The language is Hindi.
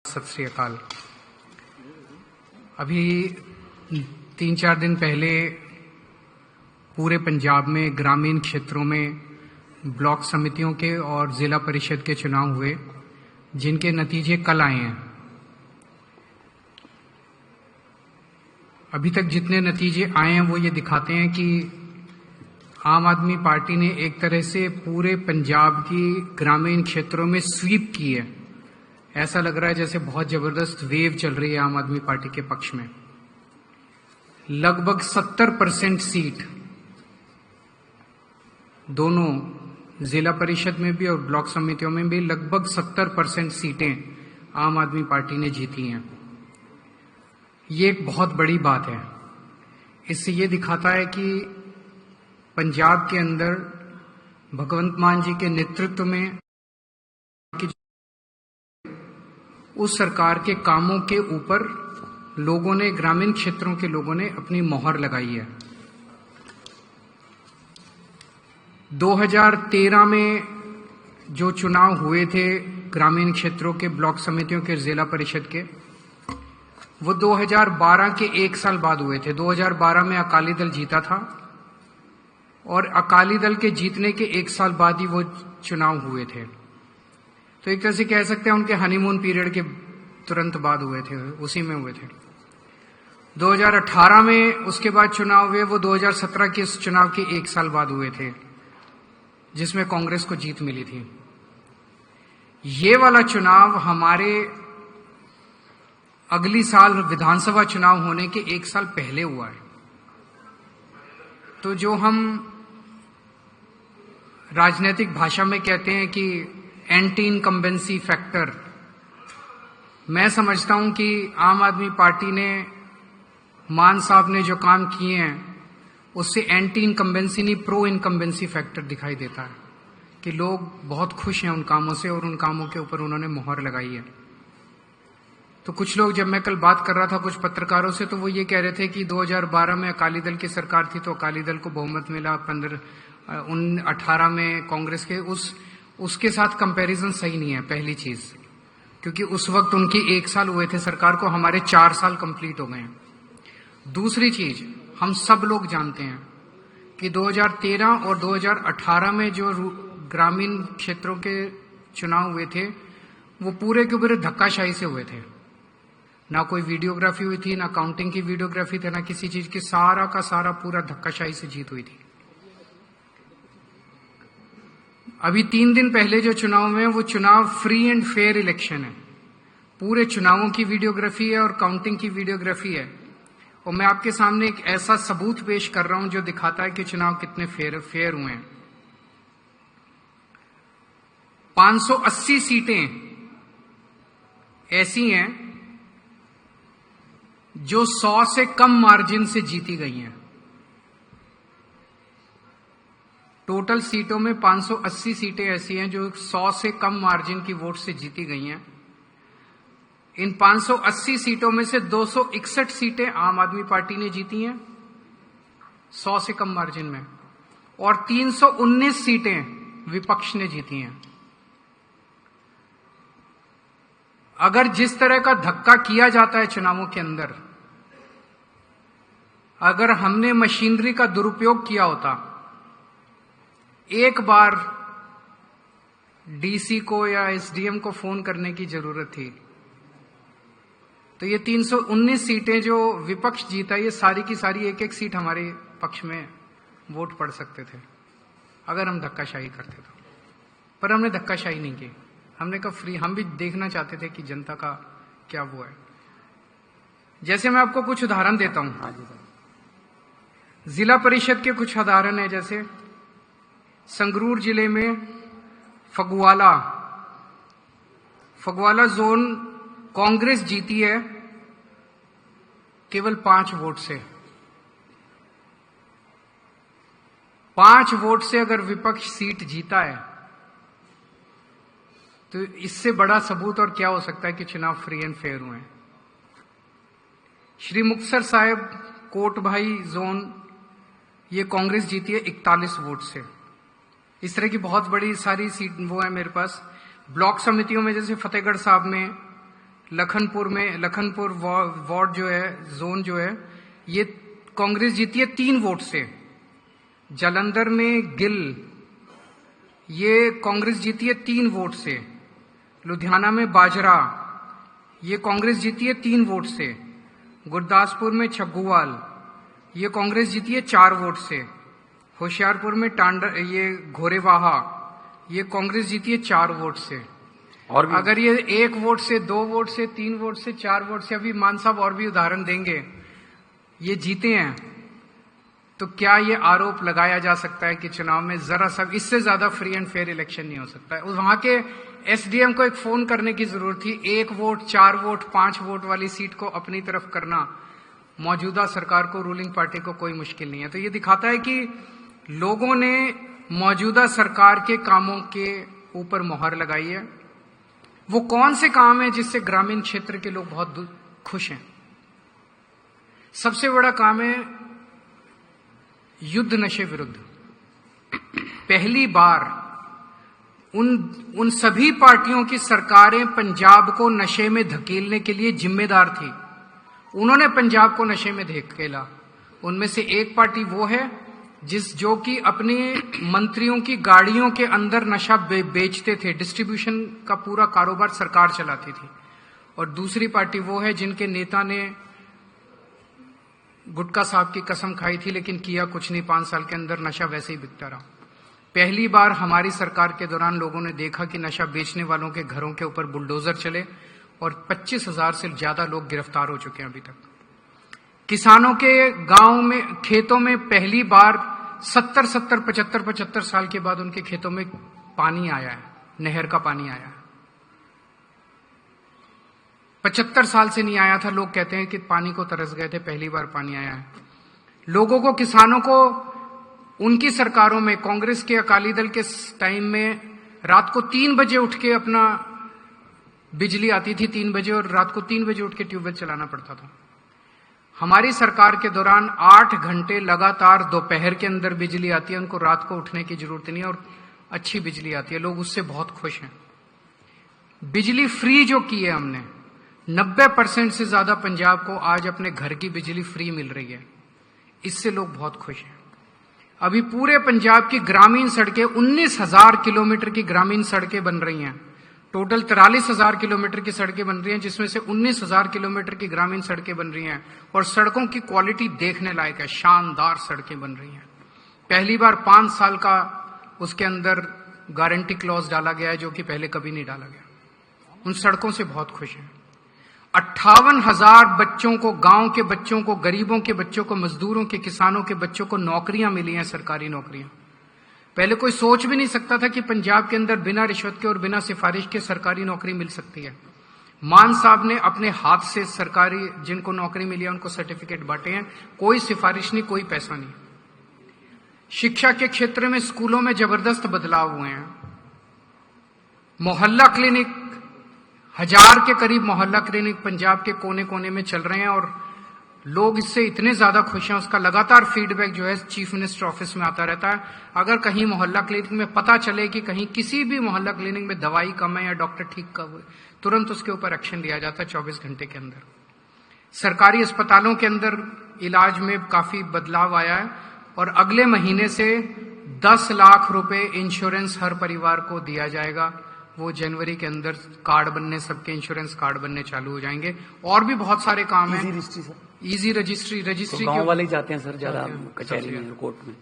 सत श्री अकाल। अभी 3-4 दिन पहले पूरे पंजाब में ग्रामीण क्षेत्रों में ब्लॉक समितियों के और जिला परिषद के चुनाव हुए, जिनके नतीजे कल आए हैं। अभी तक जितने नतीजे आए हैं वो ये दिखाते हैं कि आम आदमी पार्टी ने एक तरह से पूरे पंजाब की ग्रामीण क्षेत्रों में स्वीप की है। ऐसा लग रहा है जैसे बहुत जबरदस्त वेव चल रही है आम आदमी पार्टी के पक्ष में। लगभग 70% सीट दोनों जिला परिषद में भी और ब्लॉक समितियों में भी लगभग 70% सीटें आम आदमी पार्टी ने जीती हैं। ये एक बहुत बड़ी बात है। इससे ये दिखाता है कि पंजाब के अंदर भगवंत मान जी के नेतृत्व में उस सरकार के कामों के ऊपर लोगों ने, ग्रामीण क्षेत्रों के लोगों ने अपनी मोहर लगाई है। 2013 में जो चुनाव हुए थे ग्रामीण क्षेत्रों के, ब्लॉक समितियों के, जिला परिषद के, वो 2012 के 1 साल बाद हुए थे। 2012 में अकाली दल जीता था और अकाली दल के जीतने के 1 साल बाद ही वो चुनाव हुए थे। तो एक तरह से कह सकते हैं उनके हनीमून पीरियड के तुरंत बाद हुए थे, उसी में हुए थे। 2018 में उसके बाद चुनाव हुए, वो 2017 के इस चुनाव के 1 साल बाद हुए थे, जिसमें कांग्रेस को जीत मिली थी। ये वाला चुनाव हमारे अगली साल विधानसभा चुनाव होने के 1 साल पहले हुआ है। तो जो हम राजनीतिक भाषा में कहते हैं कि एंटी इनकम्बेंसी फैक्टर, मैं समझता हूं कि आम आदमी पार्टी ने, मान साहब ने जो काम किए हैं उससे एंटी इनकम्बेंसी नहीं, प्रो इनकम्बेंसी फैक्टर दिखाई देता है कि लोग बहुत खुश हैं उन कामों से और उन कामों के ऊपर उन्होंने मोहर लगाई है। तो कुछ लोग, जब मैं कल बात कर रहा था कुछ पत्रकारों से, तो वो ये कह रहे थे कि 2012 में अकाली दल की सरकार थी तो अकाली दल को बहुमत मिला, 18 में कांग्रेस के, उसके साथ कंपैरिजन सही नहीं है। पहली चीज, क्योंकि उस वक्त उनकी 1 साल हुए थे सरकार को, हमारे 4 साल कंप्लीट हो गए हैं। दूसरी चीज, हम सब लोग जानते हैं कि 2013 और 2018 में जो ग्रामीण क्षेत्रों के चुनाव हुए थे वो पूरे के पूरे धक्काशाही से हुए थे। ना कोई वीडियोग्राफी हुई थी, ना काउंटिंग की वीडियोग्राफी थी, ना किसी चीज की, सारा का सारा पूरा धक्काशाही से जीत हुई थी। अभी 3 दिन पहले जो चुनाव में, वो चुनाव फ्री एंड फेयर इलेक्शन है। पूरे चुनावों की वीडियोग्राफी है और काउंटिंग की वीडियोग्राफी है। और मैं आपके सामने एक ऐसा सबूत पेश कर रहा हूं जो दिखाता है कि चुनाव कितने फेयर हुए हैं। 580 सीटें ऐसी हैं जो 100 से कम मार्जिन से जीती गई हैं। टोटल सीटों में 580 सीटें ऐसी हैं जो 100 से कम मार्जिन की वोट से जीती गई हैं। इन 580 सीटों में से 261 सीटें आम आदमी पार्टी ने जीती हैं 100 से कम मार्जिन में, और 319 सीटें विपक्ष ने जीती हैं। अगर जिस तरह का धक्का किया जाता है चुनावों के अंदर, अगर हमने मशीनरी का दुरुपयोग किया होता, एक बार डीसी को या एसडीएम को फोन करने की जरूरत थी, तो ये 319 सीटें जो विपक्ष जीता, ये सारी की सारी एक एक सीट हमारे पक्ष में वोट पड़ सकते थे अगर हम धक्काशाही करते तो। पर हमने धक्काशाही नहीं की। हमने कहा फ्री, हम भी देखना चाहते थे कि जनता का क्या वो है। जैसे मैं आपको कुछ उदाहरण देता हूं, जिला परिषद के कुछ उदाहरण है। जैसे संगरूर जिले में फगवाला जोन कांग्रेस जीती है केवल 5 वोट से। 5 वोट से अगर विपक्ष सीट जीता है तो इससे बड़ा सबूत और क्या हो सकता है कि चुनाव फ्री एंड फेयर हुए हैं। श्री मुक्तसर साहिब कोटभाई जोन, ये कांग्रेस जीती है 41 वोट से। इस तरह की बहुत बड़ी सारी सीट वो है मेरे पास। ब्लॉक समितियों में जैसे फतेहगढ़ साहब में लखनपुर वार्ड जो है, जोन जो है, ये कांग्रेस जीती है 3 वोट से। जालंधर में गिल, ये कांग्रेस जीती है 3 वोट से। लुधियाना में बाजरा, ये कांग्रेस जीती है 3 वोट से। गुरदासपुर में छग्गुवाल, ये कांग्रेस जीती है 4 वोट से। होशियारपुर में ये घोरेवाहा, ये कांग्रेस जीती है 4 वोट से। और भी? अगर ये 1 वोट से, 2 वोट से, 3 वोट से, 4 वोट से, अभी मान साहब और भी उदाहरण देंगे, ये जीते हैं, तो क्या ये आरोप लगाया जा सकता है कि चुनाव में जरा सा इससे ज्यादा फ्री एंड फेयर इलेक्शन नहीं हो सकता है? वहां के एसडीएम को एक फोन करने की जरूरत थी। 1 वोट, 4 वोट, 5 वोट वाली सीट को अपनी तरफ करना मौजूदा सरकार को, रूलिंग पार्टी को कोई मुश्किल नहीं है। तो ये दिखाता है कि लोगों ने मौजूदा सरकार के कामों के ऊपर मोहर लगाई है। वो कौन से काम है जिससे ग्रामीण क्षेत्र के लोग बहुत खुश हैं? सबसे बड़ा काम है युद्ध नशे विरुद्ध। पहली बार उन सभी पार्टियों की सरकारें पंजाब को नशे में धकेलने के लिए जिम्मेदार थी, उन्होंने पंजाब को नशे में धकेला। उनमें से एक पार्टी वो है जो कि अपने मंत्रियों की गाड़ियों के अंदर नशा बेचते थे, डिस्ट्रीब्यूशन का पूरा कारोबार सरकार चलाती थी। और दूसरी पार्टी वो है जिनके नेता ने गुटखा साहब की कसम खाई थी लेकिन किया कुछ नहीं, 5 साल के अंदर नशा वैसे ही बिकता रहा। पहली बार हमारी सरकार के दौरान लोगों ने देखा कि नशा बेचने वालों के घरों के ऊपर बुलडोजर चले और 25,000 से ज्यादा लोग गिरफ्तार हो चुके हैं अभी तक। किसानों के गांव में, खेतों में पहली बार 75 साल के बाद उनके खेतों में पानी आया है, नहर का पानी आया है। 75 साल से नहीं आया था। लोग कहते हैं कि पानी को तरस गए थे, पहली बार पानी आया है। लोगों को, किसानों को उनकी सरकारों में, कांग्रेस के, अकाली दल के टाइम में रात को 3 बजे उठ के अपना बिजली आती थी 3 बजे, और रात को 3 बजे उठ के ट्यूबवेल चलाना पड़ता था। हमारी सरकार के दौरान 8 घंटे लगातार दोपहर के अंदर बिजली आती है, उनको रात को उठने की जरूरत नहीं है और अच्छी बिजली आती है। लोग उससे बहुत खुश हैं। बिजली फ्री जो की है हमने, 90% से ज्यादा पंजाब को आज अपने घर की बिजली फ्री मिल रही है, इससे लोग बहुत खुश हैं। अभी पूरे पंजाब की ग्रामीण सड़कें, 19,000 किलोमीटर की ग्रामीण सड़कें बन रही हैं। टोटल 43,000 किलोमीटर की सड़कें बन रही हैं, जिसमें से 19,000 किलोमीटर की ग्रामीण सड़कें बन रही हैं। और सड़कों की क्वालिटी देखने लायक है, शानदार सड़कें बन रही हैं। पहली बार 5 साल का उसके अंदर गारंटी क्लॉज डाला गया है, जो कि पहले कभी नहीं डाला गया। उन सड़कों से बहुत खुश हैं। 58,000 बच्चों को, गांव के बच्चों को, गरीबों के बच्चों को, मजदूरों के, किसानों के बच्चों को नौकरियां मिली हैं, सरकारी नौकरियां। पहले कोई सोच भी नहीं सकता था कि पंजाब के अंदर बिना रिश्वत के और बिना सिफारिश के सरकारी नौकरी मिल सकती है। मान साहब ने अपने हाथ से सरकारी, जिनको नौकरी मिली है, उनको सर्टिफिकेट बांटे हैं। कोई सिफारिश नहीं, कोई पैसा नहीं। शिक्षा के क्षेत्र में स्कूलों में जबरदस्त बदलाव हुए हैं। मोहल्ला क्लिनिक, 1000 के करीब मोहल्ला क्लिनिक पंजाब के कोने कोने में चल रहे हैं और लोग इससे इतने ज्यादा खुश हैं। उसका लगातार फीडबैक जो है चीफ मिनिस्टर ऑफिस में आता रहता है। अगर कहीं मोहल्ला क्लिनिक में पता चले कि कहीं किसी भी मोहल्ला क्लिनिक में दवाई कम है या डॉक्टर ठीक कब हुए, तुरंत उसके ऊपर एक्शन लिया जाता है 24 घंटे के अंदर। सरकारी अस्पतालों के अंदर इलाज में काफी बदलाव आया है और अगले महीने से 10 लाख रुपए इंश्योरेंस हर परिवार को दिया जाएगा। वो जनवरी के अंदर कार्ड बनने, सबके इंश्योरेंस कार्ड बनने चालू हो जाएंगे। और भी बहुत सारे काम हैं। इजी रजिस्ट्री तो गांव वाले ही जाते हैं सर ज्यादा कचहरी में, कोर्ट में।